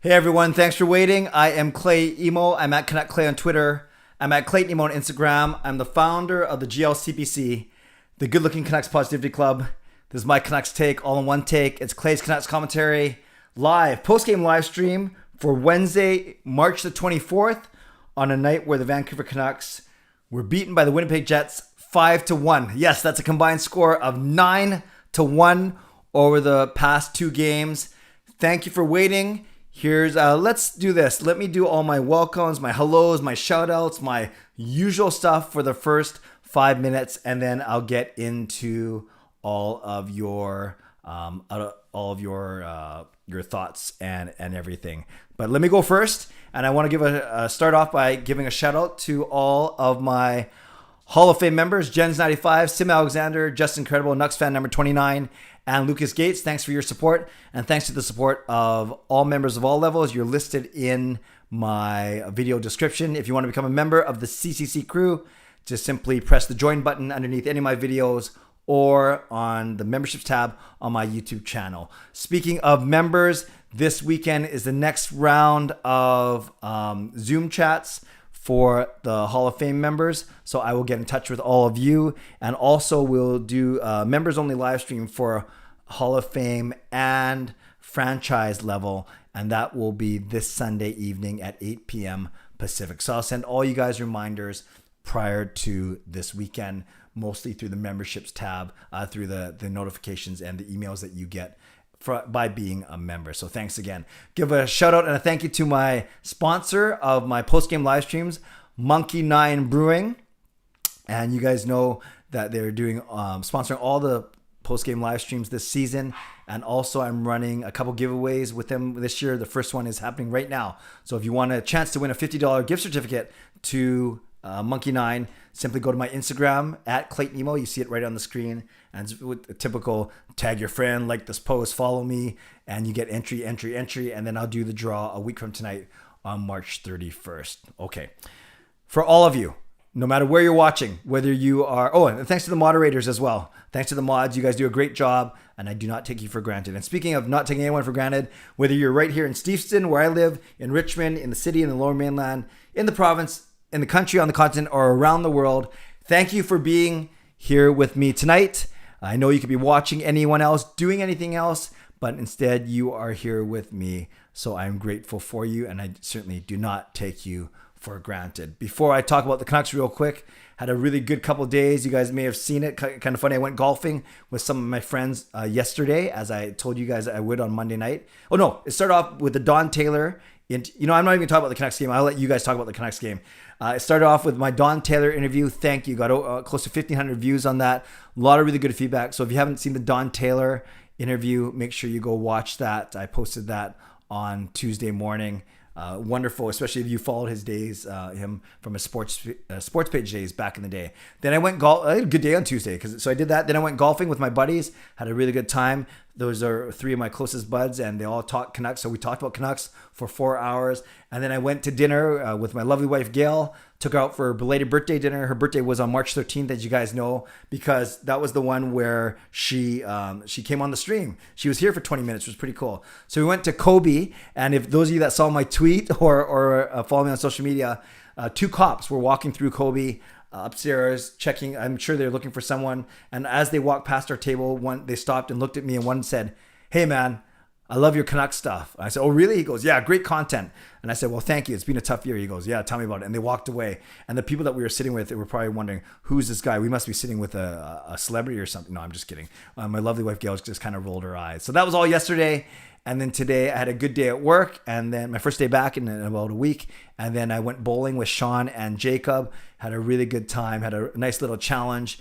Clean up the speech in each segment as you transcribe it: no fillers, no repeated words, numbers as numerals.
Hey everyone, thanks for waiting. I am Clay Emo. I'm at Canuck Clay on Twitter. I'm at Clayton Emo on Instagram. I'm the founder of the GLCPC, the Good Looking Canucks Positivity Club. This is my Canucks take, all in one take. It's Clay's Canucks commentary, live, post-game live stream for Wednesday, March the 24th, on a night where the Vancouver Canucks were beaten by the Winnipeg Jets 5-1. Yes, that's a combined score of 9-1 over the past two games. Thank you for waiting. Let's do this. Let me do all my welcomes, my hellos, my shout outs, my usual stuff for the first 5 minutes, and then I'll get into all of your thoughts and everything. But let me go first, and I want to start off by giving a shout out to all of my Hall of Fame members: Jens95, simalexander, Just Incredible, nucksfan number 29, and Lucas Gates. Thanks for your support, and thanks to the support of all members of all levels. You're listed in my video description. If you want to become a member of the CCC Crew, just simply press the join button underneath any of my videos or on the memberships tab on my YouTube channel. Speaking of members, this weekend is the next round of Zoom chats for the Hall of Fame members. So I will get in touch with all of you, and also we'll do members only live stream for Hall of Fame and franchise level, and that will be this Sunday evening at 8 p.m. Pacific. So I'll send all you guys reminders prior to this weekend, mostly through the memberships tab, through the notifications and the emails that you get by being a member. So thanks again. Give a shout out and a thank you to my sponsor of my post-game live streams, Monkey 9 Brewing. And you guys know that they're doing sponsoring all the post-game live streams this season. And also I'm running a couple giveaways with them this year. The first one is happening right now. So if you want a chance to win a $50 gift certificate to Monkey 9, simply go to my Instagram at Clayton Emo. You see it right on the screen, and with a typical tag your friend, like this post, follow me, and you get entry, and then I'll do the draw a week from tonight on March 31st. Okay, for all of you, no matter where you're watching, whether you are, and thanks to the moderators as well. Thanks to the mods, you guys do a great job, and I do not take you for granted. And speaking of not taking anyone for granted, whether you're right here in Steveston, where I live, in Richmond, in the city, in the Lower Mainland, in the province, in the country, on the continent, or around the world, thank you for being here with me tonight. I know you could be watching anyone else, doing anything else, but instead you are here with me. So I'm grateful for you, and I certainly do not take you for granted. Before I talk about the Canucks real quick, had a really good couple of days. You guys may have seen it. Kind of funny. I went golfing with some of my friends yesterday, as I told you guys I would on Monday night. Oh no, it started off with the Don Taylor. I'm not even talking about the Canucks game. I'll let you guys talk about the Canucks game. It started off with my Don Taylor interview. Thank you. Got close to 1,500 views on that. A lot of really good feedback. So if you haven't seen the Don Taylor interview, make sure you go watch that. I posted that on Tuesday morning. Wonderful, especially if you followed his days, him from his sports page days back in the day. Then I went I had a good day on Tuesday, so I did that. Then I went golfing with my buddies, had a really good time. Those are three of my closest buds, and they all talk Canucks. So we talked about Canucks for 4 hours. And then I went to dinner with my lovely wife, Gail. Took her out for a belated birthday dinner. Her birthday was on March 13th, as you guys know, because that was the one where she came on the stream. She was here for 20 minutes, which was pretty cool. So we went to Kobe, and if those of you that saw my tweet or follow me on social media, two cops were walking through Kobe upstairs checking. I'm sure they're looking for someone. And as they walked past our table, they stopped and looked at me, and one said, "Hey man, I love your Canucks stuff." I said, "Oh really?" He goes, "Yeah, great content." And I said, "Well, thank you. It's been a tough year." He goes, "Yeah, tell me about it." And they walked away. And the people that we were sitting with, they were probably wondering, who's this guy? We must be sitting with a celebrity or something. No, I'm just kidding. My lovely wife Gail just kind of rolled her eyes. So that was all yesterday. And then today I had a good day at work, and then my first day back in about a week. And then I went bowling with Sean and Jacob. Had a really good time. Had a nice little challenge.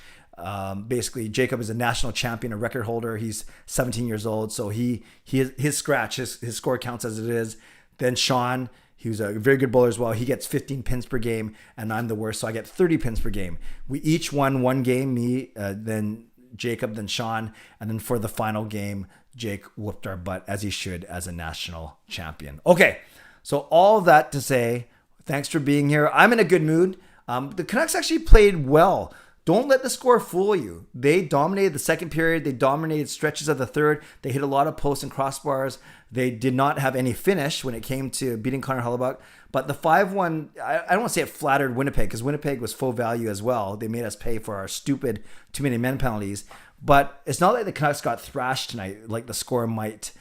Basically, Jacob is a national champion, a record holder. He's 17 years old, so his score counts as it is. Then Sean, he was a very good bowler as well. He gets 15 pins per game, and I'm the worst, so I get 30 pins per game. We each won one game, me, then Jacob, then Sean, and then for the final game, Jake whooped our butt, as he should, as a national champion. Okay, so all that to say, thanks for being here. I'm in a good mood. The Canucks actually played well. don't let the score fool you. They dominated the second period. They dominated stretches of the third. They hit a lot of posts and crossbars. They did not have any finish when it came to beating Connor Hellebuyck. But the 5-1, I don't want to say it flattered Winnipeg, because Winnipeg was full value as well. They made us pay for our stupid too many men penalties. But it's not like the Canucks got thrashed tonight, like the score might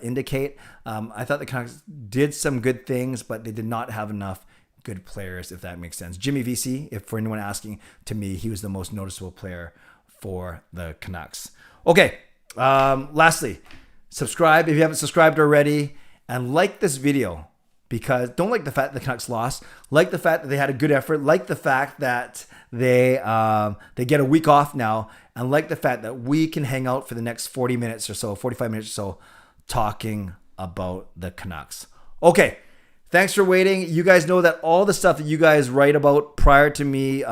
indicate. I thought the Canucks did some good things, but they did not have enough good players, if that makes sense. Jimmy Vesey, if for anyone asking, to me, he was the most noticeable player for the Canucks. Okay, lastly, subscribe if you haven't subscribed already, and like this video, because don't like the fact that the Canucks lost. Like the fact that they had a good effort. Like the fact that they get a week off now, and like the fact that we can hang out for the next 40 minutes or so, 45 minutes or so, talking about the Canucks. Okay, thanks for waiting. You guys know that all the stuff that you guys write about prior to me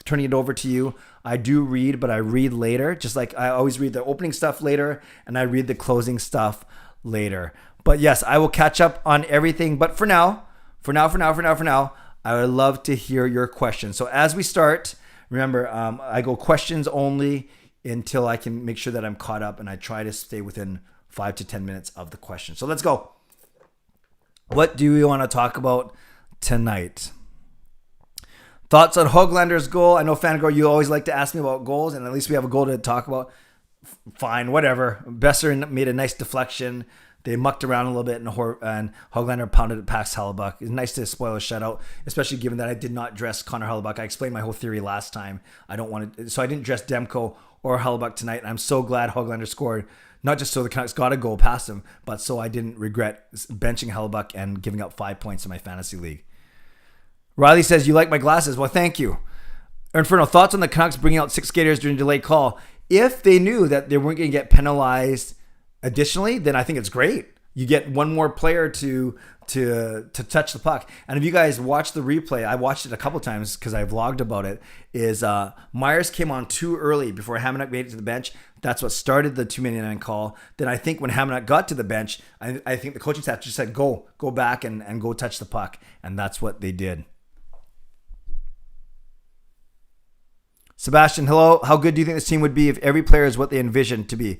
turning it over to you, I do read, but I read later. Just like I always read the opening stuff later, and I read the closing stuff later. But yes, I will catch up on everything. But for now, I would love to hear your questions. So as we start, remember, I go questions only until I can make sure that I'm caught up, and I try to stay within 5 to 10 minutes of the question. So let's go. What do we want to talk about tonight? Thoughts on Höglander's goal? I know, Fangirl, you always like to ask me about goals, and at least we have a goal to talk about. Fine, whatever. Besser made a nice deflection. They mucked around a little bit, and Höglander pounded at Pax Hellebuyck. It's nice to spoil a shutout, especially given that I did not dress Connor Hellebuyck. I explained my whole theory last time. So I didn't dress Demko or Hellebuyck tonight, and I'm so glad Höglander scored. Not just so the Canucks got a goal past him, but so I didn't regret benching Hellebuyck and giving up 5 points in my fantasy league. Riley says, you like my glasses? Well, thank you. Inferno, thoughts on the Canucks bringing out 6 skaters during delayed call? If they knew that they weren't going to get penalized additionally, then I think it's great. You get one more player to touch the puck. And if you guys watch the replay, I watched it a couple times because I vlogged about it, is Myers came on too early before Hamonic made it to the bench. That's what started the 2-man call. Then I think when Hamonic got to the bench, I think the coaching staff just said, go back and go touch the puck. And that's what they did. Sebastian, hello. How good do you think this team would be if every player is what they envisioned to be?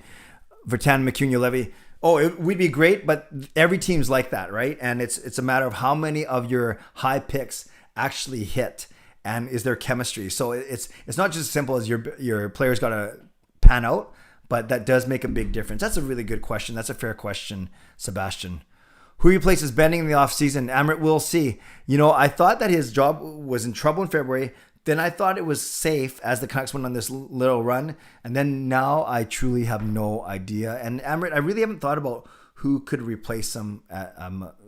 Vertan, McCune, Levy. Oh, it would be great, but every team's like that, right? And it's a matter of how many of your high picks actually hit, and is there chemistry. So it's not just as simple as your players got to pan out, but that does make a big difference. That's a really good question. That's a fair question, Sebastian. Who replaces Benning in the offseason? Amrit will see. I thought that his job was in trouble in February. Then I thought it was safe as the Canucks went on this little run. And then now I truly have no idea. And Amrit, I really haven't thought about who could replace him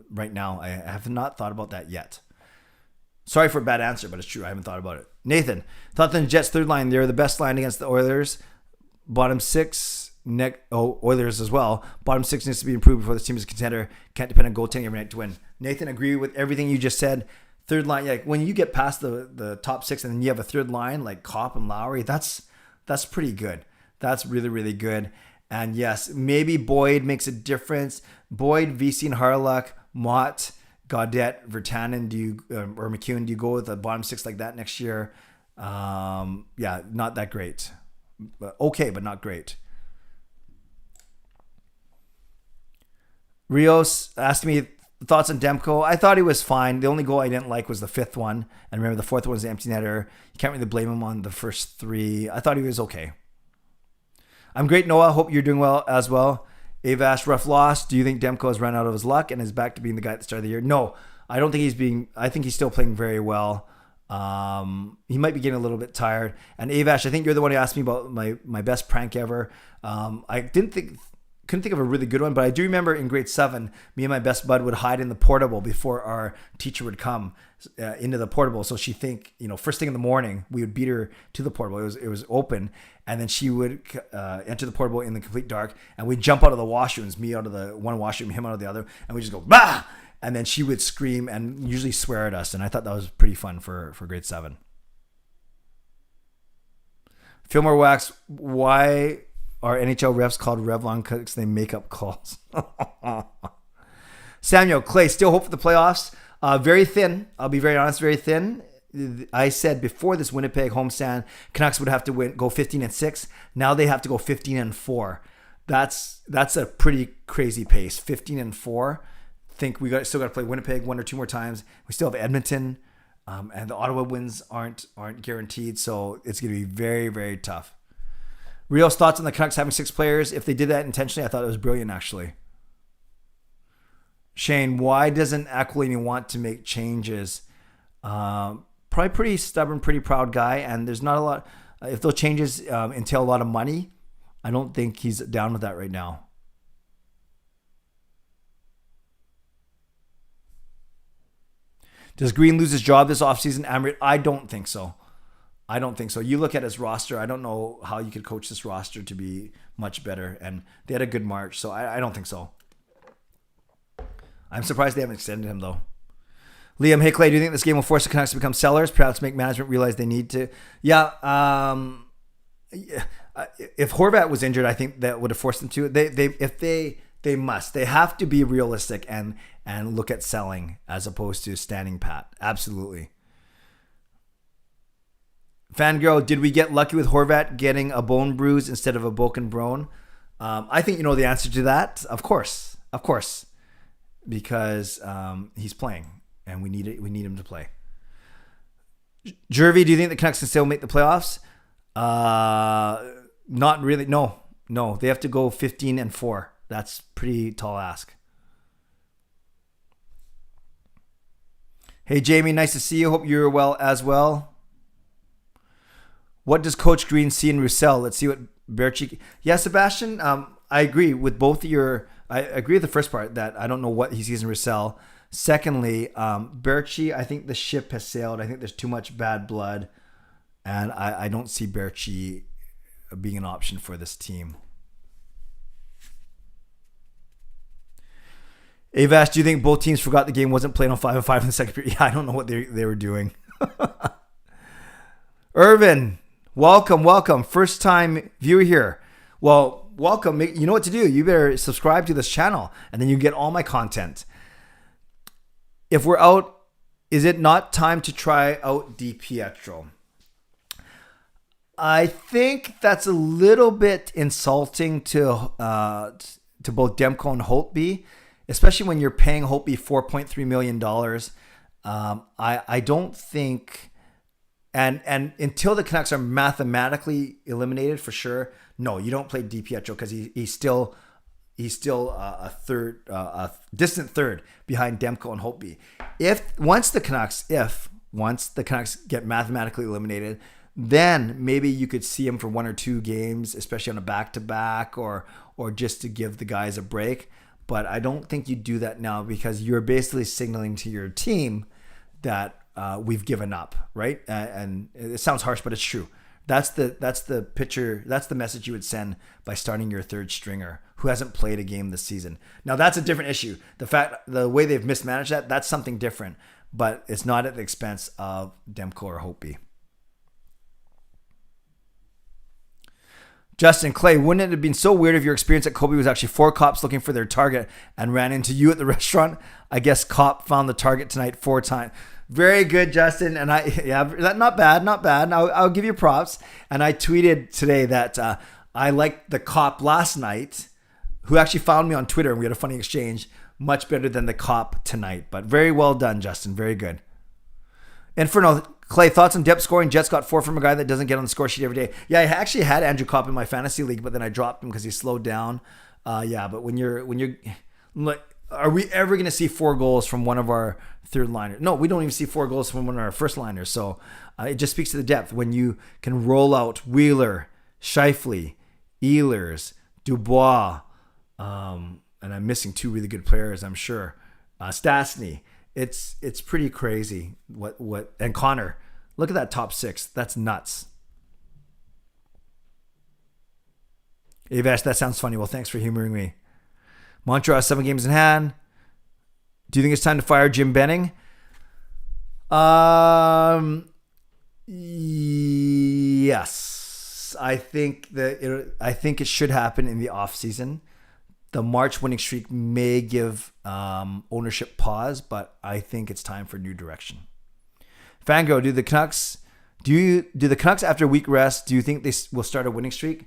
right now. I have not thought about that yet. Sorry for a bad answer, but it's true. I haven't thought about it. Nathan, thought the Jets' third line, they're the best line against the Oilers. Bottom 6, Oilers as well. Bottom 6 needs to be improved before this team is a contender. Can't depend on goaltending every night to win. Nathan, agree with everything you just said. Third line, like when you get past the top 6 and then you have a third line like Kopp and Lowry, that's pretty good. That's really, really good. And yes, maybe Boyd makes a difference. Boyd, Vesey, and Harlock, Mott, Gaudette, Vertanen, or McEwen, do you go with the bottom 6 like that next year? Yeah, not that great. Okay, but not great. Rios asked me thoughts on Demko. I thought he was fine. The only goal I didn't like was the 5th one. And remember, the 4th one was the empty netter. You can't really blame him on the first 3. I thought he was okay. I'm great, Noah. Hope you're doing well as well. Avash, rough loss. Do you think Demko has run out of his luck and is back to being the guy at the start of the year? No, I don't think I think he's still playing very well. He might be getting a little bit tired. And Avash, I think you're the one who asked me about my best prank ever. I couldn't think of a really good one, but I do remember in grade 7, me and my best bud would hide in the portable before our teacher would come into the portable. So she'd think, first thing in the morning, we would beat her to the portable. It was open. And then she would enter the portable in the complete dark, and we'd jump out of the washrooms, me out of the one washroom, him out of the other. And we just go, bah! And then she would scream and usually swear at us. And I thought that was pretty fun for grade 7. Fillmore Wax, why are NHL refs called Revlon because they make up calls? Samuel Clay, still hope for the playoffs. Very thin. I'll be very honest, very thin. I said before this Winnipeg homestand, Canucks would have to go 15-6. Now they have to go 15-4. That's a pretty crazy pace. 15-4. Think still got to play Winnipeg one or two more times. We still have Edmonton, and the Ottawa wins aren't guaranteed. So it's going to be very, very tough. Real's thoughts on the Canucks having 6 players. If they did that intentionally, I thought it was brilliant, actually. Shane, why doesn't Aquilini want to make changes? Probably pretty stubborn, pretty proud guy, and there's not a lot. If those changes entail a lot of money, I don't think he's down with that right now. Does Green lose his job this offseason, Amrit? I don't think so. You look at his roster. I don't know how you could coach this roster to be much better. And they had a good March, so I don't think so. I'm surprised they haven't extended him, though. Liam, hey, Clay, do you think this game will force the Canucks to become sellers? Perhaps make management realize they need to? Yeah. If Horvat was injured, I think that would have forced them to. They must. They have to be realistic and look at selling as opposed to standing pat. Absolutely. Fangirl, did we get lucky with Horvat getting a bone bruise instead of a broken bone? I think you know the answer to that. Of course, because he's playing and we need him to play. Jervy, do you think the Canucks can still make the playoffs? Not really. No. They have to go 15-4. That's pretty tall ask. Hey Jamie, nice to see you. Hope you're well as well. What does Coach Green see in Roussel? Let's see what Berchi. Yeah, Sebastian, I agree with both of your. I agree with the first part that I don't know what he sees in Roussel. Secondly, Berchi, I think the ship has sailed. I think there's too much bad blood, and I don't see Berchi being an option for this team. Avash, do you think both teams forgot the game wasn't played on 5-5 in the second period? Yeah, I don't know what they were doing. Irvin, welcome. First time viewer here. Well, welcome. You know what to do. You better subscribe to this channel and then you get all my content. If we're out, is it not time to try out DiPietro? I think that's a little bit insulting to both Demko and Holtby, especially when you're paying Holtby $4.3 million. I don't think, and until the Canucks are mathematically eliminated for sure, no, you don't play DiPietro because he's still a distant third behind Demko and Holtby. Once the Canucks get mathematically eliminated, then maybe you could see him for 1 or 2 games, especially on a back-to-back or just to give the guys a break. But I don't think you do that now because you're basically signaling to your team that we've given up, right? And it sounds harsh, but it's true. That's the picture. That's the message you would send by starting your third stringer who hasn't played a game this season. Now that's a different issue. The way they've mismanaged that's something different, but it's not at the expense of Demko or Holtby. Justin, Clay, wouldn't it have been so weird if your experience at Kobe was actually 4 cops looking for their target and ran into you at the restaurant? I guess cop found the target tonight 4 times. Very good, Justin. And not bad. I'll give you props. And I tweeted today that I liked the cop last night who actually found me on Twitter and we had a funny exchange much better than the cop tonight. But very well done, Justin. Very good. Inferno, Clay, thoughts on depth scoring? Jets got 4 from a guy that doesn't get on the score sheet every day. Yeah, I actually had Andrew Copp in my fantasy league, but then I dropped him because he slowed down. But when you're like, are we ever going to see 4 goals from one of our third liners? No, we don't even see 4 goals from one of our first liners. So it just speaks to the depth when you can roll out Wheeler, Scheifele, Ehlers, Dubois, and I'm missing 2 really good players, I'm sure. Stastny. It's pretty crazy what and Connor. Look at that top 6. That's nuts. Avash, that sounds funny. Well, thanks for humoring me. Montreal 7 games in hand. Do you think it's time to fire Jim Benning? Yes. I think it should happen in the off season. The March winning streak may give ownership pause, but I think it's time for new direction. Fangirl, do the Canucks after a week rest, do you think they will start a winning streak?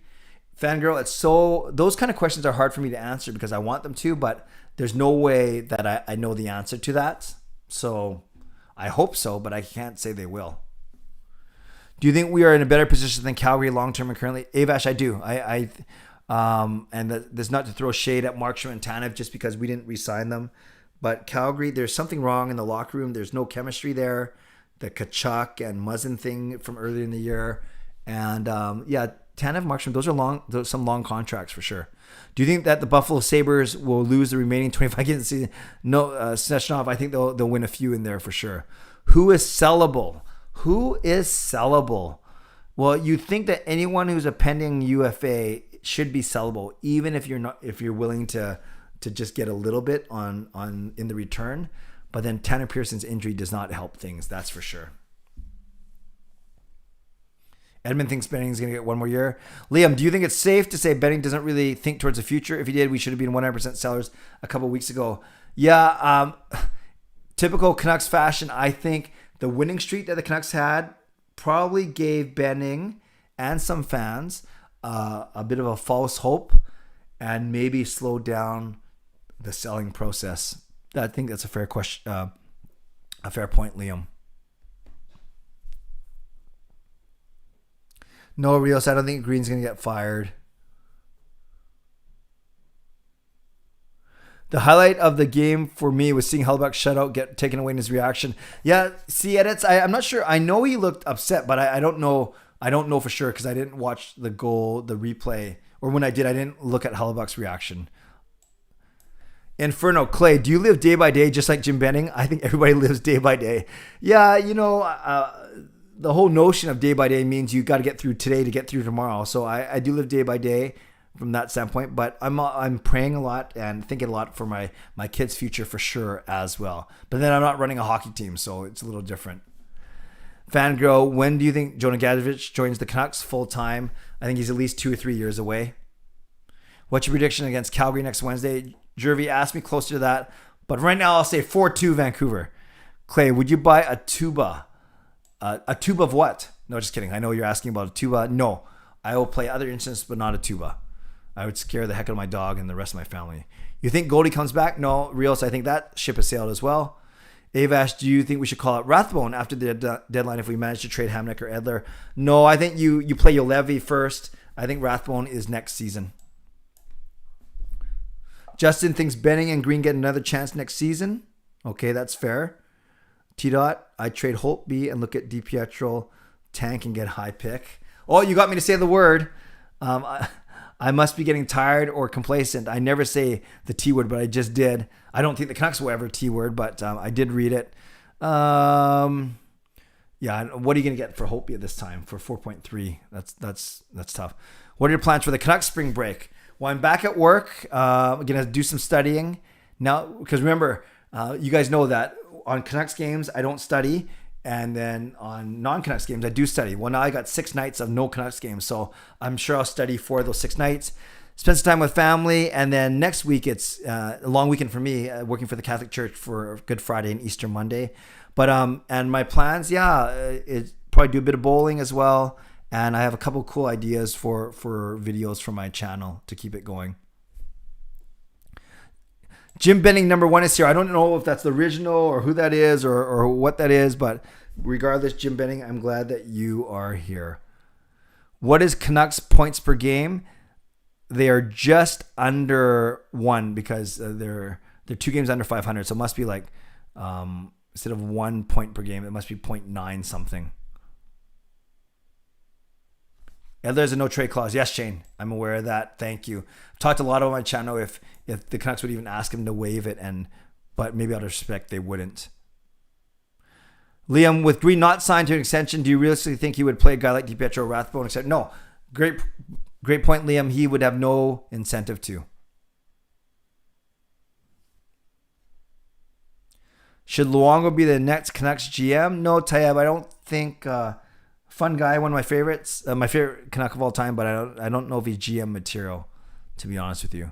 Fangirl, those kind of questions are hard for me to answer because I want them to, but there's no way that I know the answer to that. So I hope so, but I can't say they will. Do you think we are in a better position than Calgary long-term and currently? Avash, I do. There's not to throw shade at Markstrom and Tanev just because we didn't re-sign them. But Calgary, there's something wrong in the locker room. There's no chemistry there. The Tkachuk and Muzzin thing from earlier in the year. And Tanev, Markstrom, those are some long contracts for sure. Do you think that the Buffalo Sabres will lose the remaining 25 games of the season? No, Seshnov, I think they'll win a few in there for sure. Who is sellable? Well, you think that anyone who's a pending UFA should be sellable, even if you're willing to just get a little bit on in the return. But then Tanner Pearson's injury does not help things, that's for sure. Edmund thinks Benning's going to get one more year. Liam, do you think it's safe to say Benning doesn't really think towards the future? If he did, we should have been 100% sellers a couple weeks ago. Yeah, typical Canucks fashion. I think the winning streak that the Canucks had probably gave Benning and some fans a bit of a false hope and maybe slowed down the selling process. I think that's a fair question, a fair point, Liam. No, Rios, I don't think Green's going to get fired. The highlight of the game for me was seeing Hellebuyck's shutout get taken away in his reaction. Yeah, see edits. I'm not sure. I know he looked upset, but I don't know. I don't know for sure because I didn't watch the goal, the replay, or when I did, I didn't look at Hellebuyck's reaction. Inferno, Clay, do you live day by day just like Jim Benning? I think everybody lives day by day. Yeah, the whole notion of day by day means you got to get through today to get through tomorrow. So I do live day by day from that standpoint, but I'm praying a lot and thinking a lot for my kids' future for sure as well. But then I'm not running a hockey team, so it's a little different. Fangirl, when do you think Jonah Gadovich joins the Canucks full time? I think he's at least 2 or 3 years away. What's your prediction against Calgary next Wednesday? Jervy asked me closer to that, but right now I'll say 4-2 Vancouver. Clay, would you buy a tuba? A tuba of what? No, just kidding. I know you're asking about a tuba. No, I will play other instruments, but not a tuba. I would scare the heck out of my dog and the rest of my family. You think Goldie comes back? No, Rios, I think that ship has sailed as well. Avash, do you think we should call out Rathbone after the deadline if we manage to trade Hamnick or Edler? No, I think you play your levy first. I think Rathbone is next season. Justin thinks Benning and Green get another chance next season. Okay, that's fair. T-Dot, I trade Holtby and look at DiPietro, tank and get high pick. Oh, you got me to say the word. I must be getting tired or complacent. I never say the T word, but I just did. I don't think the Canucks will ever T word, but I did read it. Yeah, what are you going to get for Holtby at this time for 4.3? That's tough. What are your plans for the Canucks spring break? Well, I'm back at work. I'm going to do some studying now because remember, you guys know that on Canucks games, I don't study. And then on non-Canucks games, I do study. Well, now I got 6 nights of no Canucks games. So I'm sure I'll study for those 6 nights. Spend some time with family. And then next week, it's a long weekend for me, working for the Catholic Church for Good Friday and Easter Monday. But and my plans, it's probably do a bit of bowling as well. And I have a couple cool ideas for videos for my channel to keep it going. Jim Benning #1 is here. I don't know if that's the original or who that is or what that is, but regardless, Jim Benning, I'm glad that you are here. What is Canucks points per game? They are just under 1 because they're 2 games under 500. So it must be like instead of 1 point per game, it must be 0.9 something. And there's a no trade clause. Yes, Shane, I'm aware of that. Thank you. I've talked a lot about my channel if the Canucks would even ask him to waive it, but maybe out of respect they wouldn't. Liam, with Green not signed to an extension, do you realistically think he would play a guy like DiPietro or Rathbone? Except no, great point, Liam. He would have no incentive to. Should Luongo be the next Canucks GM? No, Tayeb, I don't think. Fun guy, one of my favorites, my favorite Canuck of all time, but I don't know if he's GM material, to be honest with you.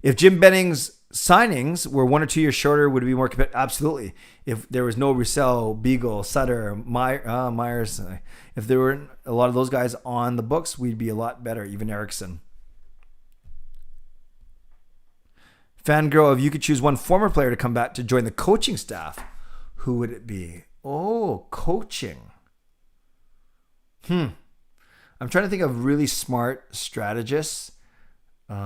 If Jim Benning's signings were 1 or 2 years shorter, would it be more competitive? Absolutely. If there was no Roussel, Beagle, Sutter, Myers, if there weren't a lot of those guys on the books, we'd be a lot better. Even Eriksson. Fangirl, if you could choose one former player to come back to join the coaching staff, who would it be? Oh, coaching. I'm trying to think of really smart strategists. You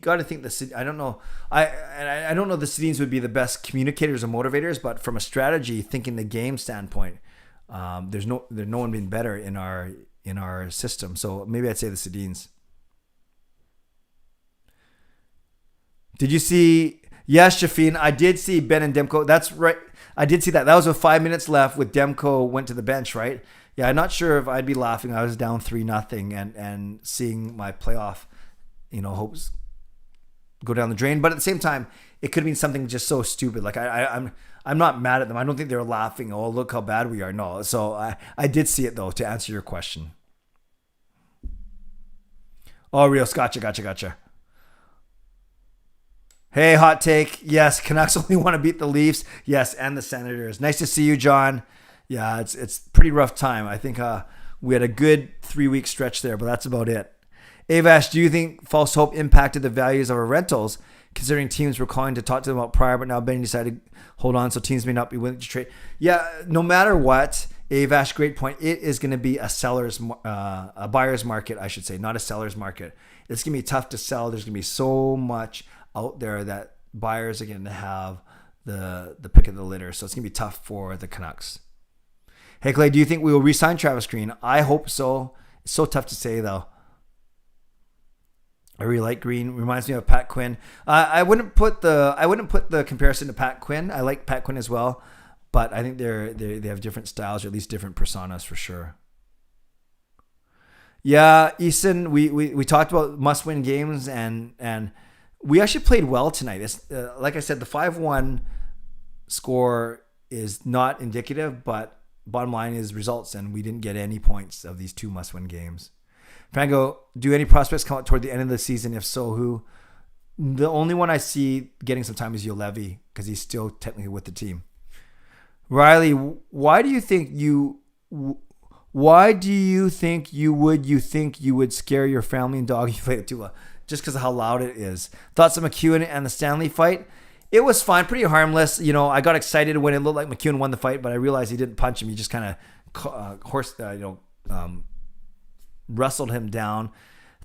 got to think the. I don't know. I don't know the Sedins would be the best communicators or motivators, but from a strategy, thinking the game standpoint, there's no one being better in our system. So maybe I'd say the Sedins. Did you see? Yes, Shafin. I did see Ben and Demko. That's right. I did see that. That was with 5 minutes left. With Demko went to the bench, right? Yeah, I'm not sure if I'd be laughing. I was down 3-0 and seeing my playoff, hopes go down the drain. But at the same time, it could mean something just so stupid. Like I'm not mad at them. I don't think they're laughing. Oh, look how bad we are. No. So I did see it though. To answer your question. Oh, Rios, gotcha. Hey, hot take. Yes, Canucks only want to beat the Leafs. Yes, and the Senators. Nice to see you, John. Yeah, it's pretty rough time. I think we had a good 3-week stretch there, but that's about it. Avash, do you think false hope impacted the values of our rentals, considering teams were calling to talk to them about prior, but now Benny decided to hold on, so teams may not be willing to trade? Yeah, no matter what, Avash, great point. It is going to be a buyer's market, I should say, not a seller's market. It's going to be tough to sell. There's going to be so much out there that buyers are going to have the pick of the litter. So it's going to be tough for the Canucks. Hey, Clay, do you think we will re-sign Travis Green? I hope so. It's so tough to say, though. I really like Green. Reminds me of Pat Quinn. I wouldn't put the comparison to Pat Quinn. I like Pat Quinn as well, but I think they have different styles, or at least different personas for sure. Yeah, Easton, we talked about must-win games, and we actually played well tonight. It's, like I said, the 5-1 score is not indicative, but bottom line is results, and we didn't get any points of these 2 must-win games. Franco, do any prospects come out toward the end of the season? If so, who? The only one I see getting some time is Ulevi, because he's still technically with the team. Riley, why do you think you would scare your family and dog if you played at Tula? Just because of how loud it is. Thoughts of McEwen and the Stanley fight? It was fine, pretty harmless. I got excited when it looked like McEwen won the fight, but I realized he didn't punch him. He just kind of wrestled him down.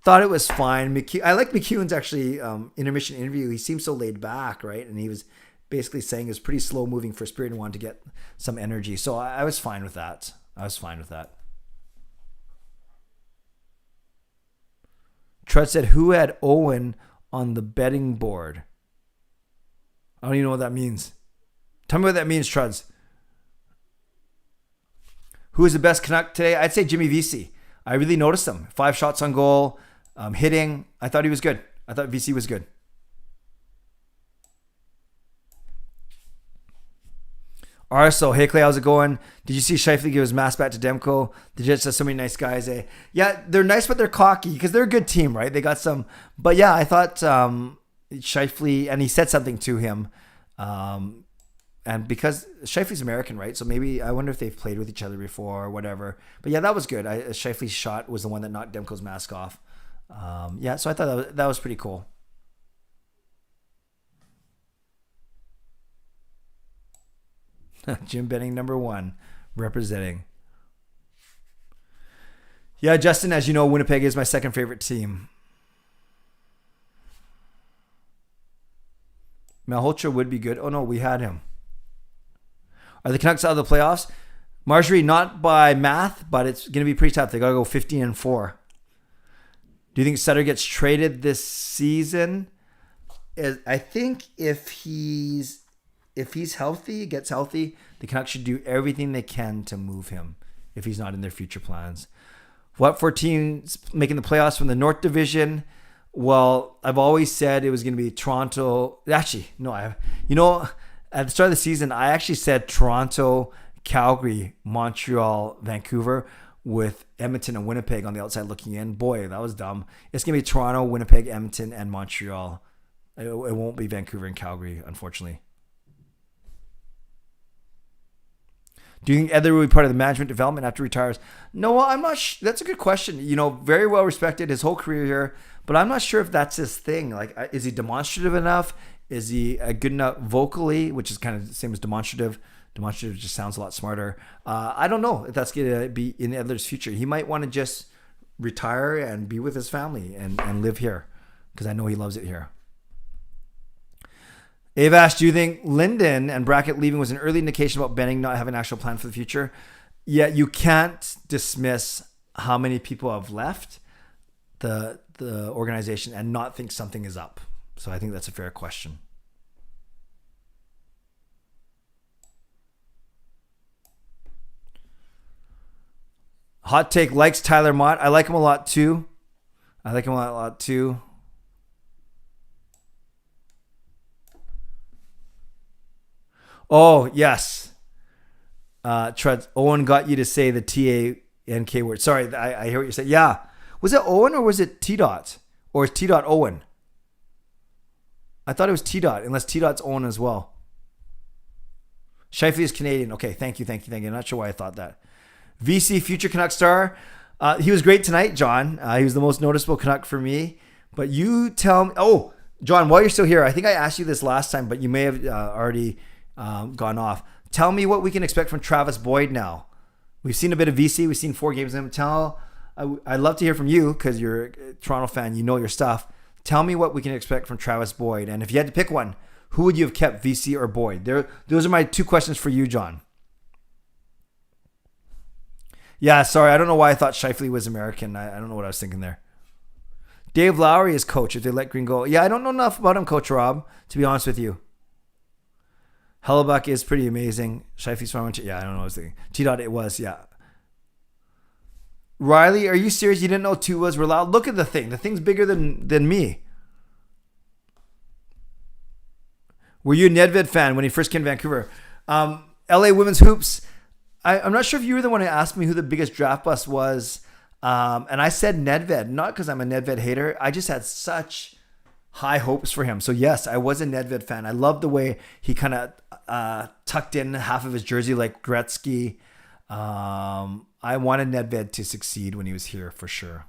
Thought it was fine. I like McEwen's actually intermission interview. He seemed so laid back, right? And he was basically saying it was pretty slow moving for Spirit and wanted to get some energy. So I was fine with that. Trud said, who had Owen on the betting board? I don't even know what that means. Tell me what that means, Truds. Who is the best Canuck today? I'd say Jimmy Vesey. I really noticed him. 5 shots on goal, hitting. I thought he was good. I thought Vesey was good. Arso, hey Clay, how's it going? Did you see Seifried give his mask back to Demko? The Jets have so many nice guys. Eh? Yeah, they're nice, but they're cocky because they're a good team, right? They got some. But yeah, I thought Seifried, and he said something to him. And because Seifried's American, right? So maybe I wonder if they've played with each other before or whatever. But yeah, that was good. Seifried's shot was the one that knocked Demko's mask off. So I thought that was pretty cool. Jim Benning, number 1, representing. Yeah, Justin, as you know, Winnipeg is my second favorite team. Malhotra would be good. Oh, no, we had him. Are the Canucks out of the playoffs? Marjorie, not by math, but it's going to be pretty tough. They got to go 15-4. Do you think Sutter gets traded this season? I think if he's healthy, gets healthy, the Canucks should do everything they can to move him if he's not in their future plans. What for teams making the playoffs from the North Division? Well, I've always said it was going to be Toronto. Actually, no, at the start of the season, I actually said Toronto, Calgary, Montreal, Vancouver. with Edmonton and Winnipeg on the outside looking in. Boy, that was dumb. It's going to be Toronto, Winnipeg, Edmonton, and Montreal. It won't be Vancouver and Calgary, unfortunately. Do you think Edler will be part of the management development after he retires? No, I'm not that's a good question. Very well respected his whole career here, but I'm not sure if that's his thing. Like, is he demonstrative enough? Is he good enough vocally, which is kind of the same as demonstrative? Demonstrative just sounds a lot smarter. I don't know if that's going to be in Edler's future. He might want to just retire and be with his family and live here, because I know he loves it here. Ave asked, do you think Linden and Brackett leaving was an early indication about Benning not having an actual plan for the future? Yeah, you can't dismiss how many people have left the organization and not think something is up. So I think that's a fair question. Hot take, likes Tyler Mott. I like him a lot too. Oh, yes. Owen got you to say the T-A-N-K word. Sorry, I hear what you said. Yeah. Was it Owen or was it T-Dot? Or is T-Dot Owen? I thought it was T-Dot, unless T-Dot's Owen as well. Seifried is Canadian. Okay, thank you. I'm not sure why I thought that. VC, future Canuck star. He was great tonight, John. He was the most noticeable Canuck for me. But you tell me... Oh, John, while you're still here, I think I asked you this last time, but you may have already gone off. Tell me what we can expect from Travis Boyd now. We've seen a bit of VC. We've seen 4 games of him. I'd love to hear from you, because you're a Toronto fan. You know your stuff. Tell me what we can expect from Travis Boyd. And if you had to pick one, who would you have kept, VC or Boyd? Those are my 2 questions for you, John. Yeah, sorry. I don't know why I thought Scheifele was American. I don't know what I was thinking there. Dave Lowry is coach if they let Green go. Yeah, I don't know enough about him, Coach Rob, to be honest with you. Hellebuck is pretty amazing. Scheifele's from... Yeah, I don't know what I was thinking. T-Dot, it was, yeah. Riley, are you serious? You didn't know 2 was were loud? Look at the thing. The thing's bigger than me. Were you a Nedved fan when he first came to Vancouver? LA Women's Hoops. I'm not sure if you were the one who asked me who the biggest draft bust was. And I said Nedved, not because I'm a Nedved hater. I just had such high hopes for him. So yes, I was a Nedved fan. I loved the way he kind of tucked in half of his jersey like Gretzky. I wanted Nedved to succeed when he was here for sure.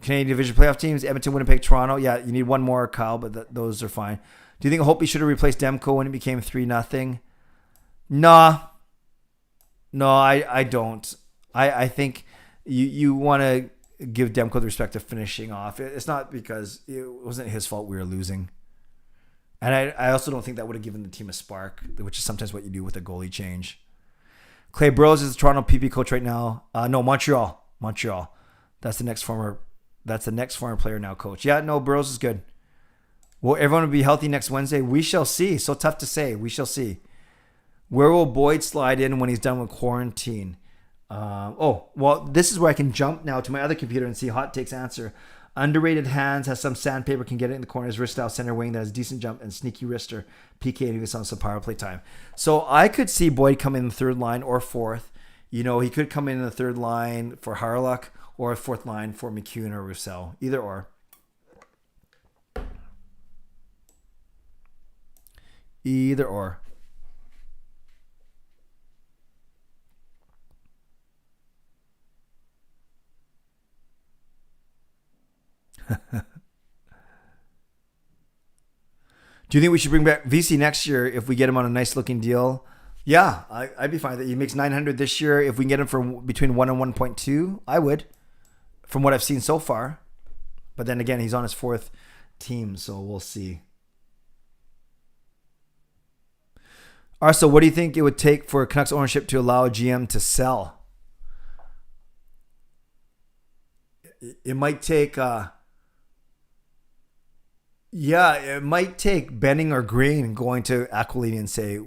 Canadian Division playoff teams, Edmonton, Winnipeg, Toronto. Yeah, you need one more, Kyle, but those are fine. Do you think Holtby should have replaced Demko when it became 3-0? Nah. No, I don't. I think you want to give Demko the respect of finishing off. It's not because it wasn't his fault we were losing. And I also don't think that would have given the team a spark, which is sometimes what you do with a goalie change. Clay Burrows is the Toronto PP coach right now. No, Montreal. That's the next former player now coach. Yeah, no, Burrows is good. Will everyone be healthy next Wednesday? We shall see. So tough to say. We shall see. Where will Boyd slide in when he's done with quarantine? Well, this is where I can jump now to my other computer and see hot takes answer. Underrated hands, has some sandpaper, can get it in the corners, wrist style center wing that has decent jump and sneaky wrister. PK and even some power play time. So I could see Boyd come in the 3rd line or 4th. He could come in the 3rd line for Harlock or 4th line for McEwen or Roussel. Either or. Either or. Do you think we should bring back VC next year if we get him on a nice looking deal? Yeah, I'd be fine with it. He makes $900 this year. If we can get him for between 1 and 1.2, I would, from what I've seen so far. But then again, he's on his 4th team, so we'll see. Also, what do you think it would take for Canucks ownership to allow a GM to sell? It might take... it might take Benning or Green going to Aquilini and say,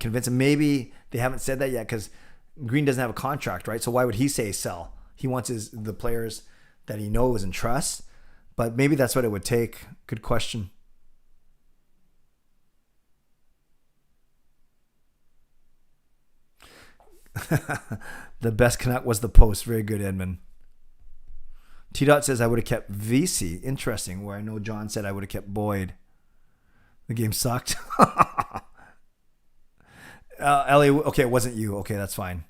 convince him. Maybe they haven't said that yet because Green doesn't have a contract, right? So why would he say sell? He wants the players that he knows and trusts. But maybe that's what it would take. Good question. The best Canuck was the post. Very good, Edmund. T-Dot says I would have kept VC. Interesting. Where I know John said I would have kept Boyd. The game sucked. Ellie, okay, it wasn't you. Okay, that's fine.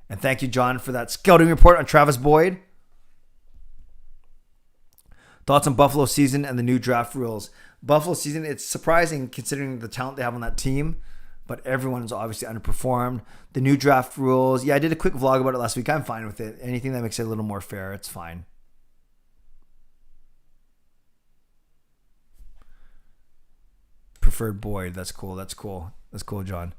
And thank you, John, for that scouting report on Travis Boyd. Thoughts on Buffalo season and the new draft rules. Buffalo season, it's surprising considering the talent they have on that team, but everyone's obviously underperformed. The new draft rules, yeah, I did a quick vlog about it last week. I'm fine with it. Anything that makes it a little more fair, it's fine. Preferred Boyd, that's cool. That's cool, John.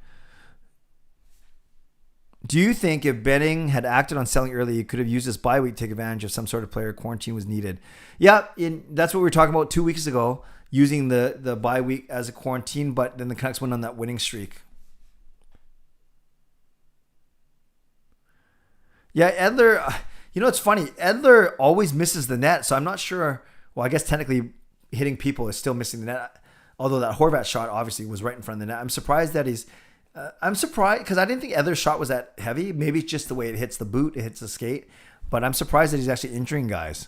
Do you think if Benning had acted on selling early, he could have used this bye week to take advantage of some sort of player quarantine was needed? Yeah, that's what we were talking about 2 weeks ago, using the bye week as a quarantine, but then the Canucks went on that winning streak. Yeah, Edler, it's funny. Edler always misses the net, so I'm not sure. Well, I guess technically hitting people is still missing the net, although that Horvat shot obviously was right in front of the net. I'm surprised that he's... I'm surprised because I didn't think Edler's shot was that heavy. Maybe it's just the way it hits the boot, it hits the skate. But I'm surprised that he's actually injuring guys.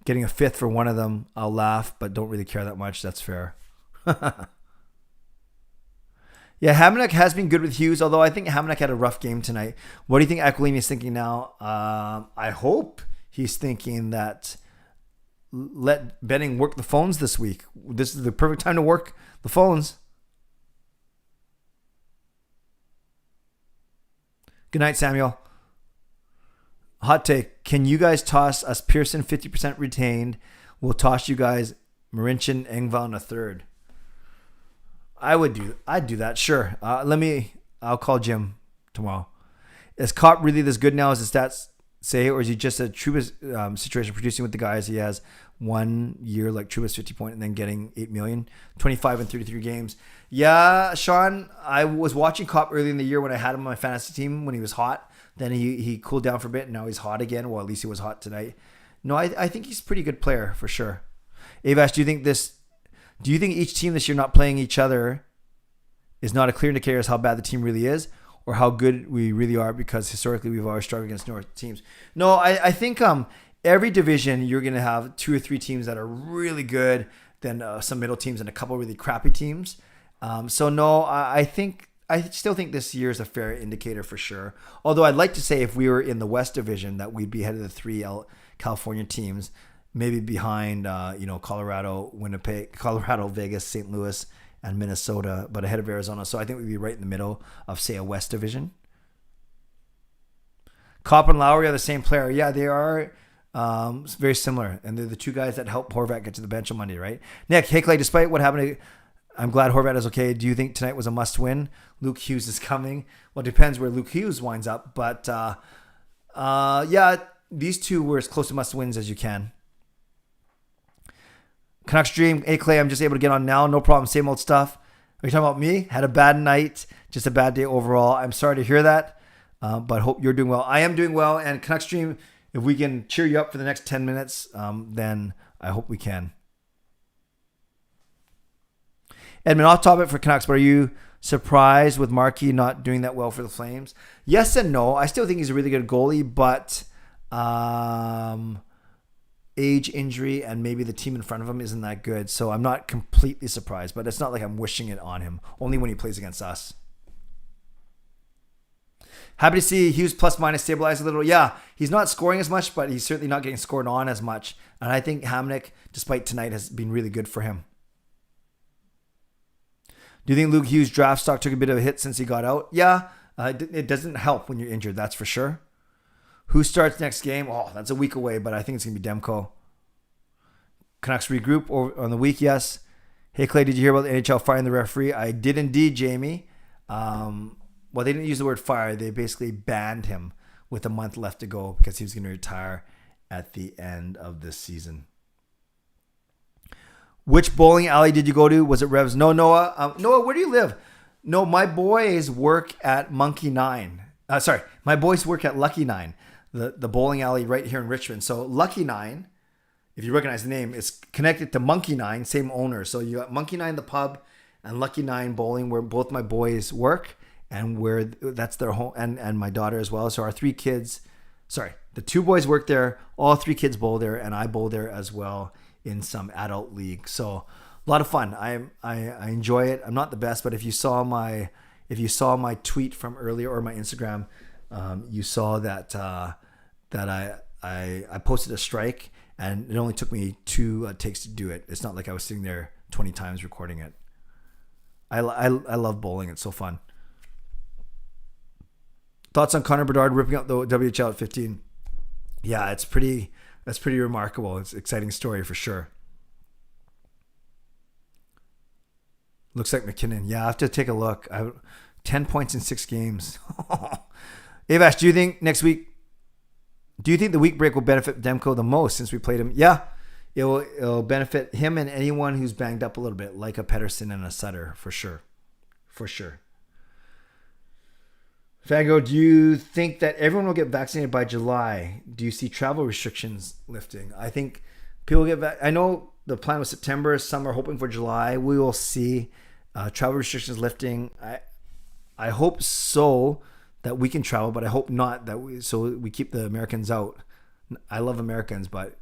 Getting a fifth for one of them, I'll laugh, but don't really care that much. That's fair. Yeah, Hamonic has been good with Hughes, although I think Hamonic had a rough game tonight. What do you think Aquilini is thinking now? I hope he's thinking that let Benning work the phones this week. This is the perfect time to work the phones. Good night, Samuel. Hot take. Can you guys toss us Pearson 50% retained? We'll toss you guys Marincin, Engvall in a third. I'd do that. Sure. I'll call Jim tomorrow. Is Kopp really this good now as the stats say, or is he just a Trouba situation producing with the guys? He has 1 year like Trouba's 50 point and then getting 8 million, 25 and 33 games. Yeah, Sean, I was watching Kopp early in the year when I had him on my fantasy team when he was hot. Then he cooled down for a bit and now he's hot again. Well, at least he was hot tonight. No, I think he's a pretty good player for sure. Avash, do you think each team this year not playing each other is not a clear indicator as how bad the team really is? Or how good we really are, because historically we've always struggled against North teams. No, I think every division you're going to have 2 or 3 teams that are really good, then some middle teams and a couple really crappy teams. So no, I still think this year is a fair indicator for sure. Although I'd like to say if we were in the West Division that we'd be ahead of the 3 California teams, maybe behind Colorado, Winnipeg, Colorado, Vegas, St. Louis, and Minnesota, but ahead of Arizona. So I think we'd be right in the middle of, say, a West Division. Kopp and Lowry are the same player. Yeah, they are very similar. And they're the 2 guys that helped Horvat get to the bench on Monday, right? Nick, hey, Clay, despite what happened, I'm glad Horvat is okay. Do you think tonight was a must-win? Luke Hughes is coming. Well, it depends where Luke Hughes winds up. But, yeah, these 2 were as close to must-wins as you can. Canucks Dream, hey Clay, I'm just able to get on now. No problem, same old stuff. Are you talking about me? Had a bad night, just a bad day overall. I'm sorry to hear that, but hope you're doing well. I am doing well, and Canucks Dream, if we can cheer you up for the next 10 minutes, then I hope we can. Edmund, off topic for Canucks, but are you surprised with Markey not doing that well for the Flames? Yes and no. I still think he's a really good goalie, but age, injury, and maybe the team in front of him isn't that good. So I'm not completely surprised, but it's not like I'm wishing it on him. Only when he plays against us. Happy to see Hughes plus minus stabilize a little. Yeah, he's not scoring as much, but he's certainly not getting scored on as much. And I think Hamonic, despite tonight, has been really good for him. Do you think Luke Hughes' draft stock took a bit of a hit since he got out? Yeah, it doesn't help when you're injured, that's for sure. Who starts next game? Oh, that's a week away, but I think it's going to be Demko. Canucks regroup on the week, yes. Hey, Clay, did you hear about the NHL firing the referee? I did indeed, Jamie. Well, they didn't use the word fire. They basically banned him with a month left to go because he was going to retire at the end of this season. Which bowling alley did you go to? Was it Revs? No, Noah. Noah, where do you live? No, my boys work at Monkey 9. My boys work at Lucky 9. The bowling alley right here in Richmond. So Lucky 9, if you recognize the name, is connected to Monkey 9, same owner. So you got Monkey 9, the pub, and Lucky 9 Bowling, where both my boys work, and where that's their home, and my daughter as well. So our 3 kids, the 2 boys work there, all 3 kids bowl there, and I bowl there as well in some adult league. So a lot of fun. I enjoy it. I'm not the best, but if you saw my tweet from earlier, or my Instagram, you saw that I posted a strike, and it only took me 2 takes to do it. It's not like I was sitting there 20 times recording it. I love bowling. It's so fun. Thoughts on Connor Bedard ripping up the WHL at 15? Yeah, that's pretty remarkable. It's an exciting story for sure. Looks like McKinnon. Yeah, I have to take a look. 10 points in 6 games. Avash, do you think the week break will benefit Demko the most since we played him? Yeah, it'll benefit him and anyone who's banged up a little bit, like a Pettersson and a Sutter, for sure. For sure. Fango, do you think that everyone will get vaccinated by July? Do you see travel restrictions lifting? I think people get back. I know the plan was September. Some are hoping for July. We will see travel restrictions lifting. I hope so, that we can travel, but I hope not, so we keep the Americans out. I love Americans, but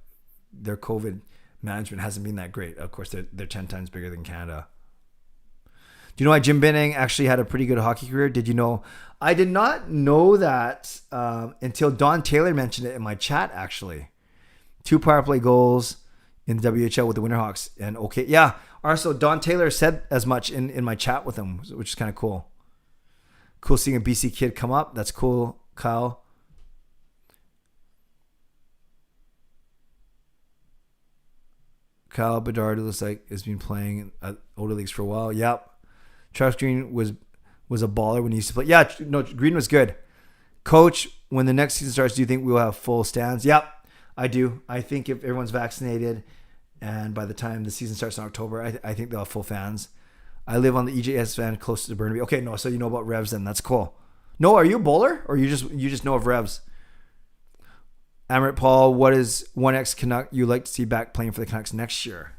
their COVID management hasn't been that great. Of course, they're 10 times bigger than Canada. Do you know why Jim Benning actually had a pretty good hockey career? Did you know? I did not know that until Don Taylor mentioned it in my chat, actually. 2 power play goals in the WHL with the Winterhawks. And okay, yeah. Also, Don Taylor said as much in my chat with him, which is kind of cool. Cool seeing a BC kid come up. That's cool, Kyle. Kyle Bedard looks like has been playing at older leagues for a while. Yep. Travis Green was a baller when he used to play. Yeah, no, Green was good. Coach, when the next season starts, do you think we will have full stands? Yep, I do. I think if everyone's vaccinated, and by the time the season starts in October, I think they'll have full fans. I live on the EJS van close to Burnaby. Okay, no, so you know about Revs then. That's cool. No, are you a bowler, or you just know of Revs? Amrit Paul, what is one ex-Canuck you like to see back playing for the Canucks next year?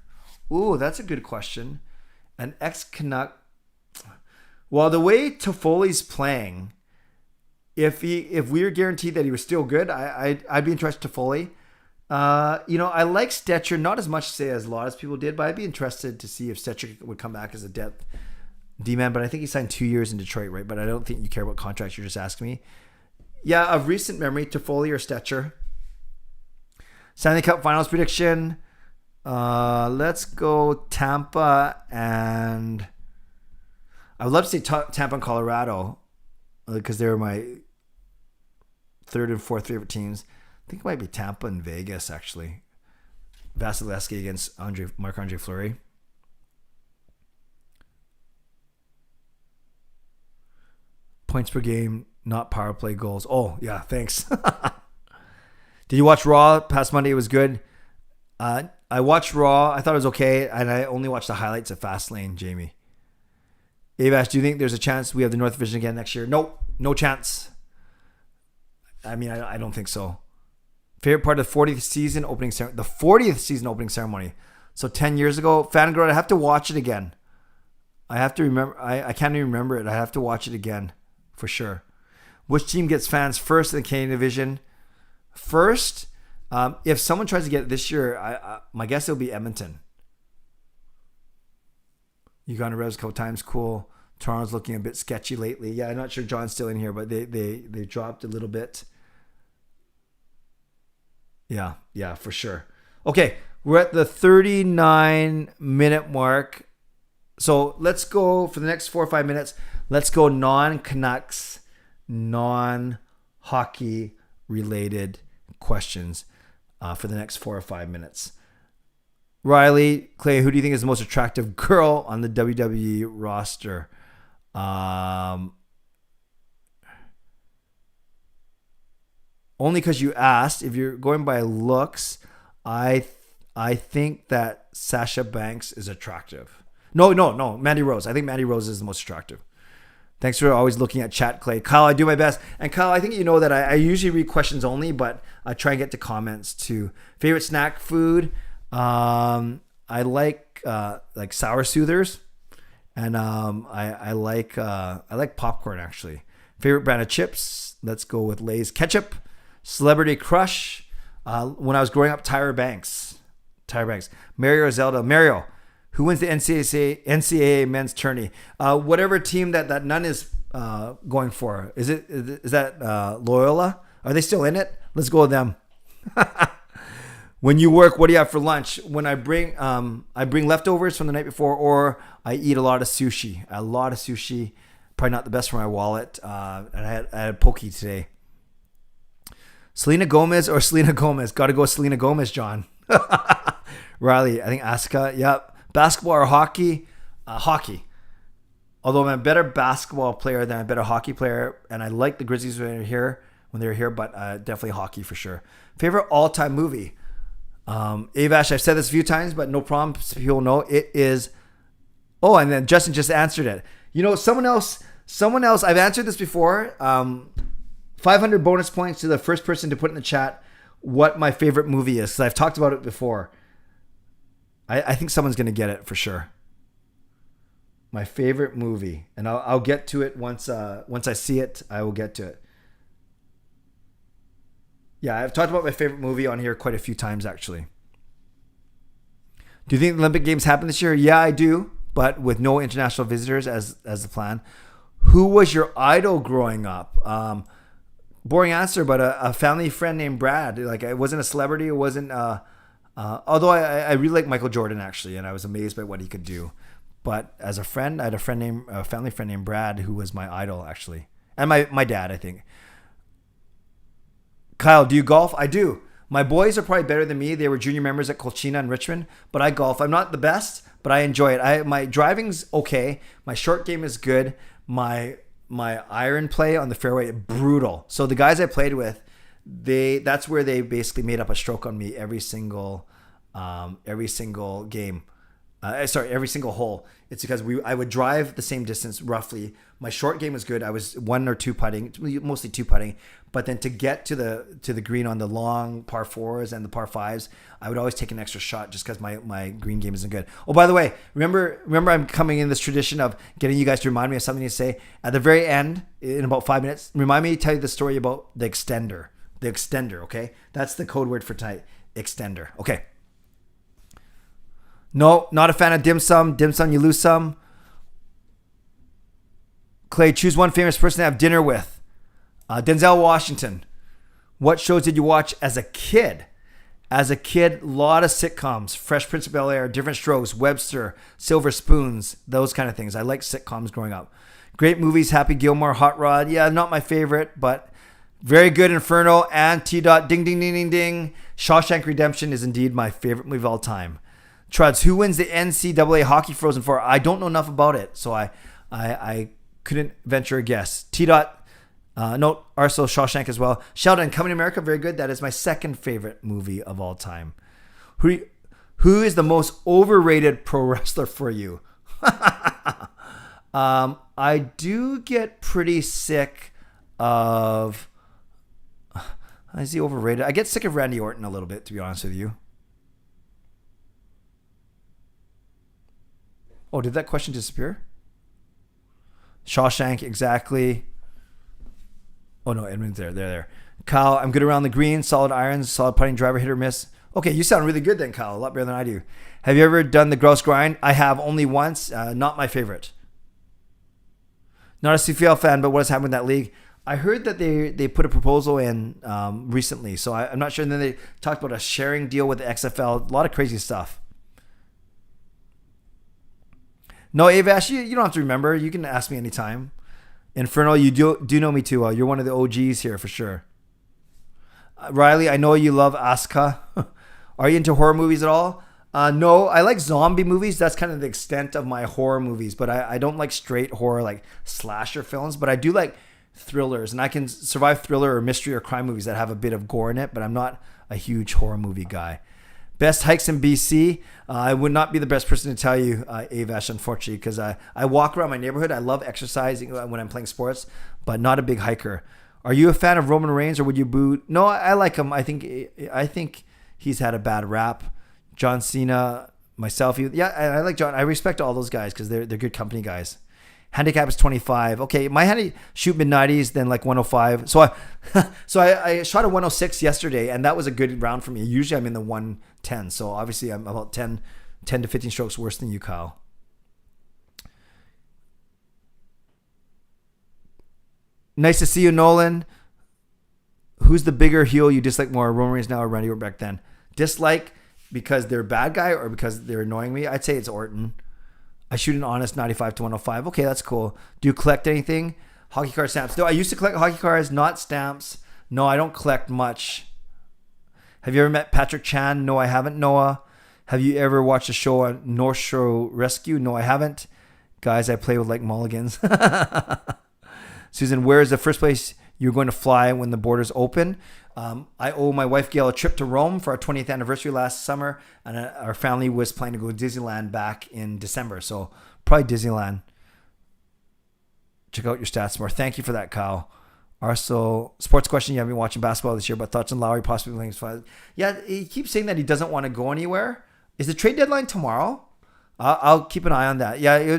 Ooh, that's a good question. An ex-Canuck. Well, the way Toffoli's playing, if we were guaranteed that he was still good, I'd be interested in Toffoli. I like Stetcher, not as much say as a lot of people did, but I'd be interested to see if Stetcher would come back as a depth D-man. But I think he signed 2 years in Detroit, right? But I don't think you care about contracts. You're just asking me. Yeah, of recent memory, Toffoli or Stetcher. Stanley Cup Finals prediction. Let's go Tampa, and I would love to say Tampa and Colorado because they were my 3rd and 4th favorite teams. I think it might be Tampa and Vegas, actually. Vasilevsky against Marc-Andre Fleury. Points per game, not power play goals. Oh, yeah, thanks. Did you watch Raw past Monday? It was good. I watched Raw. I thought it was okay, and I only watched the highlights of Fastlane, Jamie. Avash, do you think there's a chance we have the North Division again next year? Nope, no chance. I mean, I don't think so. Favorite part of the 40th season opening ceremony. The 40th season opening ceremony. So 10 years ago, Fangirl, I have to watch it again. I have to remember. I can't even remember it. I have to watch it again for sure. Which team gets fans first in the Canadian division? First, if someone tries to get it this year, my guess it'll be Edmonton. You got to Revs a couple times. Cool. Toronto's looking a bit sketchy lately. Yeah, I'm not sure John's still in here, but they dropped a little bit. Yeah, for sure. Okay, we're at the 39-minute mark. So let's go for the next 4 or 5 minutes. Let's go non-Canucks, non-hockey related questions for the next 4 or 5 minutes. Riley, Clay, who do you think is the most attractive girl on the WWE roster? Only because you asked. If you're going by looks, I think that Sasha Banks is attractive. No, Mandy Rose. I think Mandy Rose is the most attractive. Thanks for always looking at chat, Clay. Kyle, I do my best. And Kyle, I think you know that I usually read questions only, but I try and get to comments too. Favorite snack food? I like sour soothers. And I like popcorn actually. Favorite brand of chips? Let's go with Lay's ketchup. Celebrity crush? When I was growing up, Tyra Banks. Mario or Zelda? Mario. Who wins the NCAA men's tourney? Whatever team that none is going for. Is that Loyola? Are they still in it? Let's go with them. When you work, what do you have for lunch? When I bring leftovers from the night before, or I eat a lot of sushi. Probably not the best for my wallet. And I had poke today. Selena Gomez or Selena Gomez? Got to go Selena Gomez, John. Riley, I think Asuka. Yep. Basketball or hockey? Hockey. Although I'm a better basketball player than a better hockey player, and I like the Grizzlies when they were here, but definitely hockey for sure. Favorite all-time movie? Avash, I've said this a few times, but no problem. People know it is. Oh, and then Justin just answered it. You know, someone else. I've answered this before. 500 bonus points to the first person to put in the chat what my favorite movie is. Because I've talked about it before. I think someone's going to get it for sure. My favorite movie, and I'll get to it once I see it. I will get to it. Yeah, I've talked about my favorite movie on here quite a few times actually. Do you think the Olympic Games happen this year? Yeah, I do, but with no international visitors as the plan. Who was your idol growing up? Boring answer, but a family friend named Brad. Like, it wasn't a celebrity. It wasn't. Although I really like Michael Jordan actually, and I was amazed by what he could do. But as a friend, I had a family friend named Brad who was my idol actually, and my dad, I think. Kyle, do you golf? I do. My boys are probably better than me. They were junior members at Colchina and Richmond, but I golf. I'm not the best, but I enjoy it. My driving's okay. My short game is good. My iron play on the fairway, brutal. So the guys I played with, that's where they basically made up a stroke on me every single game. Every single hole. It's because I would drive the same distance roughly. My short game was good. I was 1 or 2 putting, mostly 2 putting. But then to get to the green on the long par 4s and the par 5s, I would always take an extra shot just because my green game isn't good. Oh, by the way, remember I'm coming in this tradition of getting you guys to remind me of something to say at the very end in about 5 minutes. Remind me to tell you the story about the extender. The extender, okay? That's the code word for tonight. Extender. Okay. No, not a fan of dim sum. Dim sum, you lose some. Clay, choose one famous person to have dinner with. Denzel Washington. What shows did you watch as a kid? As a kid, a lot of sitcoms. Fresh Prince of Bel-Air, Different Strokes, Webster, Silver Spoons, those kind of things. I liked sitcoms growing up. Great movies, Happy Gilmore, Hot Rod. Yeah, not my favorite, but very good. Inferno and T-Dot. Ding, ding, ding, ding, ding. Shawshank Redemption is indeed my favorite movie of all time. Truds, who wins the NCAA Hockey Frozen Four? I don't know enough about it, so I couldn't venture a guess. T-Dot, no, also Shawshank as well. Sheldon, Coming to America, very good. That is my second favorite movie of all time. Who is the most overrated pro wrestler for you? I do get pretty sick of... Is he overrated? I get sick of Randy Orton a little bit, to be honest with you. Oh, did that question disappear? Shawshank, exactly. Oh, no, Edmund's there. They're there. Kyle, I'm good around the green. Solid irons, solid putting, driver, hit or miss. Okay, you sound really good then, Kyle. A lot better than I do. Have you ever done the grouse grind? I have only once. Not my favorite. Not a CFL fan, but what has happened in that league? I heard that they put a proposal in recently, so I'm not sure. And then they talked about a sharing deal with the XFL. A lot of crazy stuff. No, Avash, you don't have to remember. You can ask me anytime. Inferno, you do know me too well. You're one of the OGs here for sure. Riley, I know you love Asuka. Are you into horror movies at all? No, I like zombie movies. That's kind of the extent of my horror movies. But I don't like straight horror, like slasher films. But I do like thrillers. And I can survive thriller or mystery or crime movies that have a bit of gore in it. But I'm not a huge horror movie guy. Best hikes in BC. I would not be the best person to tell you, Avash, unfortunately, because I walk around my neighborhood. I love exercising when I'm playing sports, but not a big hiker. Are you a fan of Roman Reigns, or would you boo? No, I like him. I think he's had a bad rap. John Cena, myself. I like John. I respect all those guys because they're good company guys. Handicap is 25. Okay, my shoot mid-90s, then like 105. So I shot a 106 yesterday, and that was a good round for me. Usually I'm in the 110. So obviously I'm about 10 to 15 strokes worse than you, Kyle. Nice to see you, Nolan. Who's the bigger heel you dislike more, Roman Reigns now or Randy Orton back then? Dislike because they're a bad guy or because they're annoying me? I'd say it's Orton. I shoot an honest 95 to 105. Okay, that's cool. Do you collect anything? Hockey card stamps. No, I used to collect hockey cards, not stamps. No, I don't collect much. Have you ever met Patrick Chan? No, I haven't, Noah. Have you ever watched a show on North Shore Rescue? No, I haven't. Guys, I play with like mulligans. Susan, where is the first place you're going to fly when the borders open? I owe my wife Gail a trip to Rome for our 20th anniversary last summer, and our family was planning to go to Disneyland back in December. So probably Disneyland. Check out your stats more. Thank you for that, Kyle. Also, sports question. You haven't been watching basketball this year, but thoughts on Lowry possibly playing his five. Yeah, he keeps saying that he doesn't want to go anywhere. Is the trade deadline tomorrow? I'll keep an eye on that. Yeah,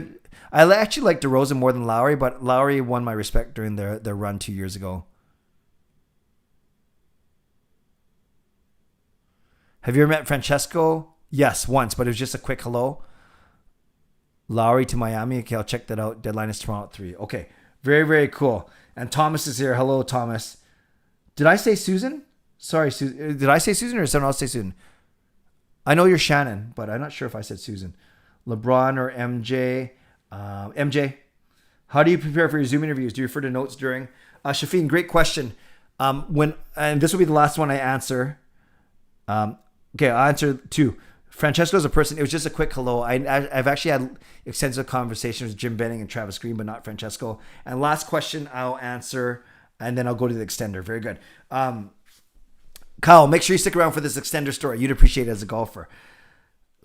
I actually like DeRozan more than Lowry, but Lowry won my respect during their run 2 years ago. Have you ever met Francesco? Yes, once, but it was just a quick hello. Lowry to Miami. Okay, I'll check that out. Deadline is tomorrow at 3. Okay, very, very cool. And Thomas is here. Hello, Thomas. Did I say Susan? Sorry, Susan. Did I say Susan or did someone else say Susan? I know you're Shannon, but I'm not sure if I said Susan. LeBron or MJ? MJ, how do you prepare for your Zoom interviews? Do you refer to notes during? Shafeen, great question. And this will be the last one I answer. Okay, I'll answer 2. Francesco is a person. It was just a quick hello. I've actually had extensive conversations with Jim Benning and Travis Green, but not Francesco. And last question I'll answer, and then I'll go to the extender. Very good. Kyle, make sure you stick around for this extender story. You'd appreciate it as a golfer.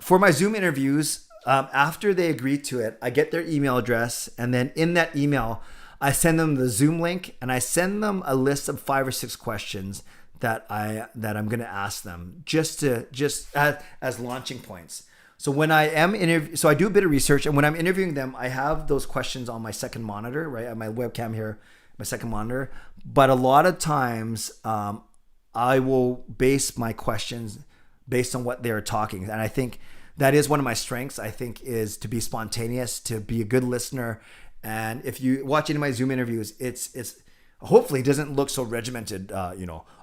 For my Zoom interviews, after they agree to it, I get their email address, and then in that email, I send them the Zoom link, and I send them a list of 5 or 6 questions that I'm going to ask them just as launching points. So when I am so I do a bit of research, and when I'm interviewing them, I have those questions on my second monitor, right? I have my webcam here, my second monitor. But a lot of times, I will base my questions based on what they're talking, and I think that is one of my strengths. I think is to be spontaneous, to be a good listener, and if you watch any of my Zoom interviews, it's hopefully it doesn't look so regimented.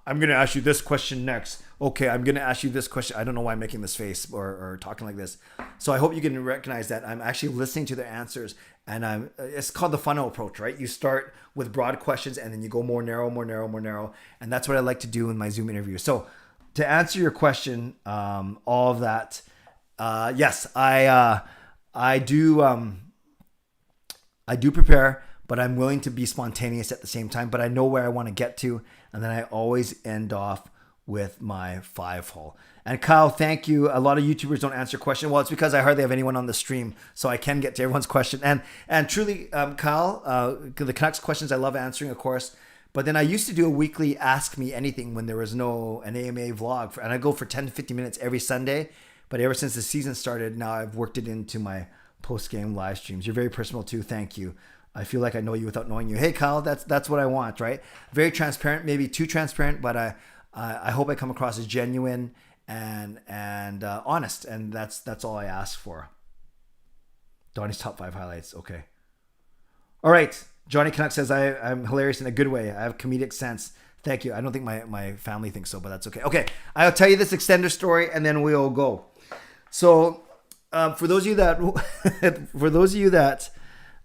I'm going to ask you this question next. Okay, I'm going to ask you this question. I don't know why I'm making this face or talking like this. So I hope you can recognize that I'm actually listening to their answers, and it's called the funnel approach, right? You start with broad questions, and then you go more narrow, and that's what I like to do in my Zoom interview. So to answer your question, all of that, yes, I do prepare, but I'm willing to be spontaneous at the same time. But I know where I want to get to, and then I always end off with my 5-hole. And Kyle, thank you. A lot of YouTubers don't answer questions. Well, it's because I hardly have anyone on the stream, so I can get to everyone's question. And truly, Kyle, the Canucks questions I love answering, of course. But then I used to do a weekly Ask Me Anything when there was an AMA vlog, and I go for 10 to 15 minutes every Sunday. But ever since the season started, now I've worked it into my post-game live streams. You're very personal too. Thank you. I feel like I know you without knowing you. Hey, Kyle, that's what I want, right? Very transparent, maybe too transparent, but I hope I come across as genuine and honest, and that's all I ask for. Donnie's top 5 highlights. Okay. All right. Johnny Canuck says I'm hilarious in a good way. I have comedic sense. Thank you. I don't think my family thinks so, but that's okay. Okay. I'll tell you this extender story, and then we'll go. So for those of you that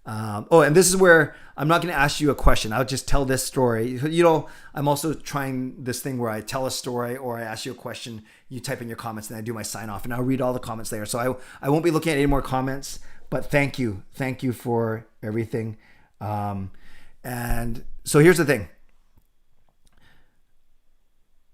and this is where I'm not going to ask you a question. I'll just tell this story. I'm also trying this thing where I tell a story or I ask you a question, you type in your comments, and I do my sign off, and I'll read all the comments later. So I won't be looking at any more comments, but thank you. Thank you for everything. And so here's the thing.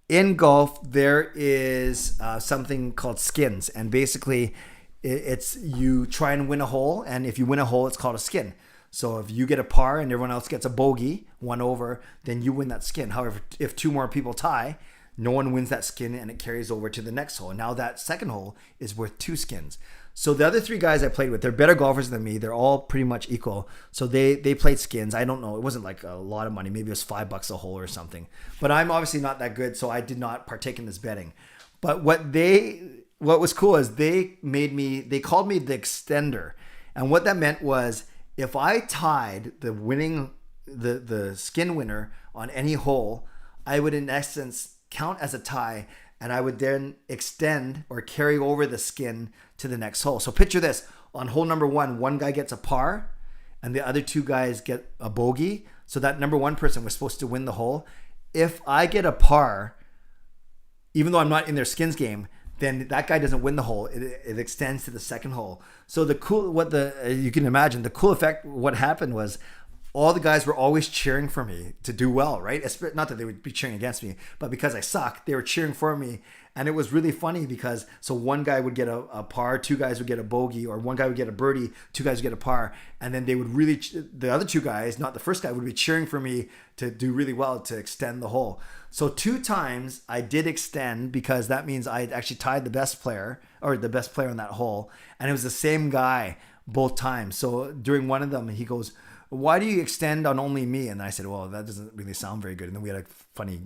In golf, there is something called skins, and basically it's you try and win a hole, and if you win a hole, it's called a skin. So if you get a par and everyone else gets a bogey, 1 over, then you win that skin. However, if 2 more people tie, no one wins that skin and it carries over to the next hole. And now that second hole is worth 2 skins. So the other 3 guys I played with, they're better golfers than me. They're all pretty much equal. So they played skins. I don't know. It wasn't like a lot of money. Maybe it was $5 a hole or something. But I'm obviously not that good, so I did not partake in this betting. But what was cool is they called me the extender. And what that meant was if I tied the skin winner on any hole, I would in essence count as a tie, and I would then extend or carry over the skin to the next hole. So picture this. On hole number 1, one guy gets a par and the other 2 guys get a bogey. So that number 1 person was supposed to win the hole. If I get a par, even though I'm not in their skins game, then that guy doesn't win the hole. It extends to the second hole. So you can imagine the cool effect. What happened was all the guys were always cheering for me to do well, right? Not that they would be cheering against me, but because I suck, they were cheering for me. And it was really funny because so one guy would get a par, 2 guys would get a bogey, or one guy would get a birdie, 2 guys would get a par. And then they would the other 2 guys, not the first guy, would be cheering for me to do really well to extend the hole. So 2 times I did extend because that means I actually tied the best player on that hole. And it was the same guy both times. So during one of them, he goes, "Why do you extend on only me?" And I said, "Well, that doesn't really sound very good." And then we had a funny,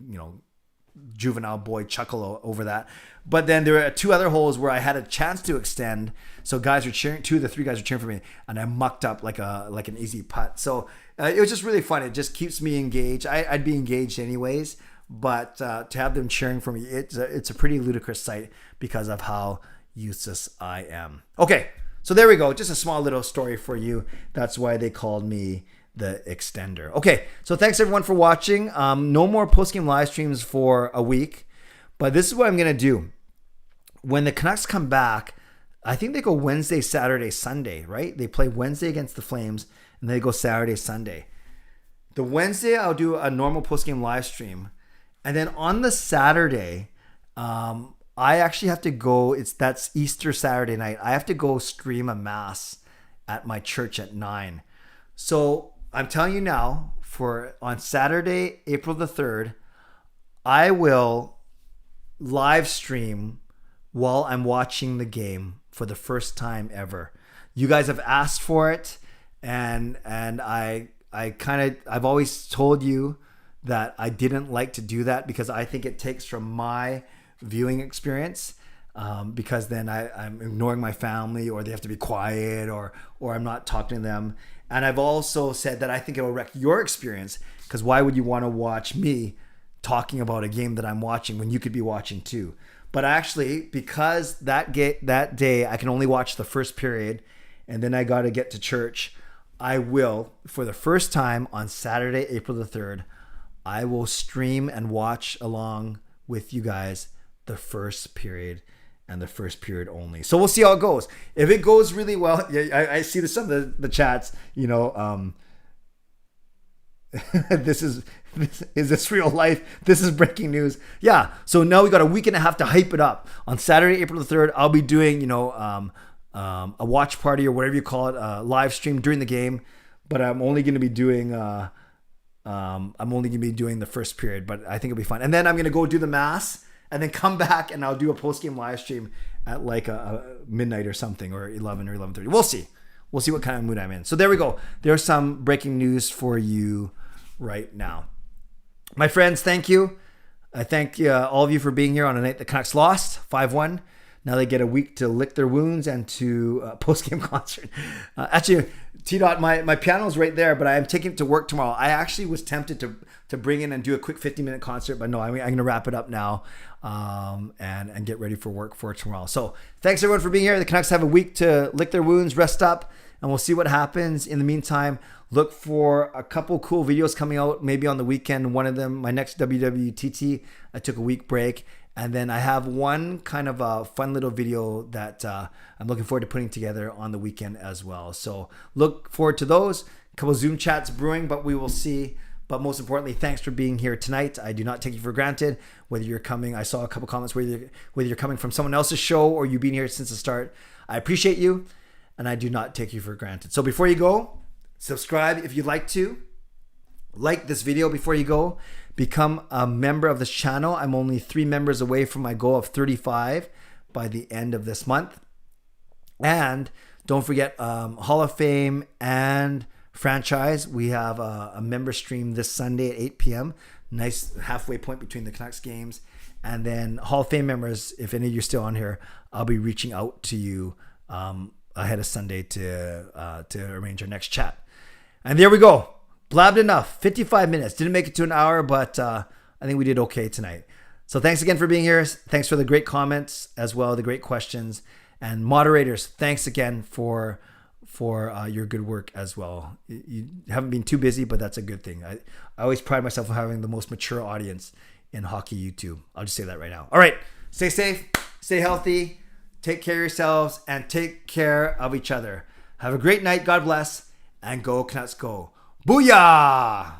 juvenile boy chuckle over that. But then there were 2 other holes where I had a chance to extend. So guys were cheering, 2 of the 3 guys were cheering for me, and I mucked up like an easy putt. So it was just really fun. It just keeps me engaged. I'd be engaged anyways, but to have them cheering for me, it's a pretty ludicrous sight because of how useless I am. Okay, so there we go. Just a small little story for you. That's why they called me the extender. Okay, so thanks everyone for watching. No more postgame live streams for a week, but this is what I'm gonna do. When the Canucks come back, I think they go Wednesday, Saturday, Sunday, right? They play Wednesday against the Flames, and they go Saturday, Sunday. The Wednesday, I'll do a normal postgame live stream, and then on the Saturday, I actually have to go. That's Easter Saturday night. I have to go stream a mass at my church at 9. So I'm telling you now, on Saturday, April the 3rd, I will live stream while I'm watching the game for the first time ever. You guys have asked for it, and I've always told you that I didn't like to do that because I think it takes from my viewing experience. Because then I'm ignoring my family, or they have to be quiet, or I'm not talking to them. And I've also said that I think it will wreck your experience, because why would you want to watch me talking about a game that I'm watching when you could be watching too? But actually, because that day I can only watch the first period, and then I got to get to church, I will, for the first time on Saturday, April the 3rd, I will stream and watch along with you guys the first period and the first period only. So we'll see how it goes. If it goes really well, I see some of the chats, is this real life? This is breaking news. Yeah. So now we got a week and a half to hype it up. On Saturday, April the 3rd, I'll be doing, a watch party or whatever you call it, a live stream during the game. But I'm only going to be doing, the first period, but I think it'll be fun. And then I'm going to go do the mass, and then come back and I'll do a post-game live stream at like a midnight or something, or 11 or 11:30. We'll see. We'll see what kind of mood I'm in. So there we go. There's some breaking news for you right now. My friends, thank you. I thank all of you for being here on a night the Canucks lost 5-1. Now they get a week to lick their wounds and to post-game concert. Actually, T-Dot, my piano's right there, but I am taking it to work tomorrow. I actually was tempted to bring in and do a quick 50-minute concert, but no, I'm going to wrap it up now and get ready for work for tomorrow. So thanks everyone for being here. The Canucks have a week to lick their wounds, rest up, and we'll see what happens. In the meantime, look for a couple cool videos coming out maybe on the weekend. One of them, my next WWTT, I took a week break. And then I have one kind of a fun little video that I'm looking forward to putting together on the weekend as well. So look forward to those. A couple Zoom chats brewing, but we will see. But most importantly, thanks for being here tonight. I do not take you for granted. Whether you're coming, I saw a couple comments, whether you're coming from someone else's show or you've been here since the start. I appreciate you, and I do not take you for granted. So before you go, subscribe if you'd like to. Like this video before you go. become a member of this channel. I'm only 3 members away from my goal of 35 by the end of this month. And don't forget Hall of Fame and franchise. We have a member stream this Sunday at 8 p.m. Nice halfway point between the Canucks games. And then Hall of Fame members, if any of you are still on here, I'll be reaching out to you ahead of Sunday to arrange our next chat. And there we go. Blabbed enough. 55 minutes. Didn't make it to an hour, but I think we did okay tonight. So thanks again for being here. Thanks for the great comments as well, the great questions. And moderators, thanks again for your good work as well. You haven't been too busy, but that's a good thing. I always pride myself on having the most mature audience in hockey YouTube. I'll just say that right now. All right. Stay safe. Stay healthy. Take care of yourselves and take care of each other. Have a great night. God bless. And go Canucks go. Booyah!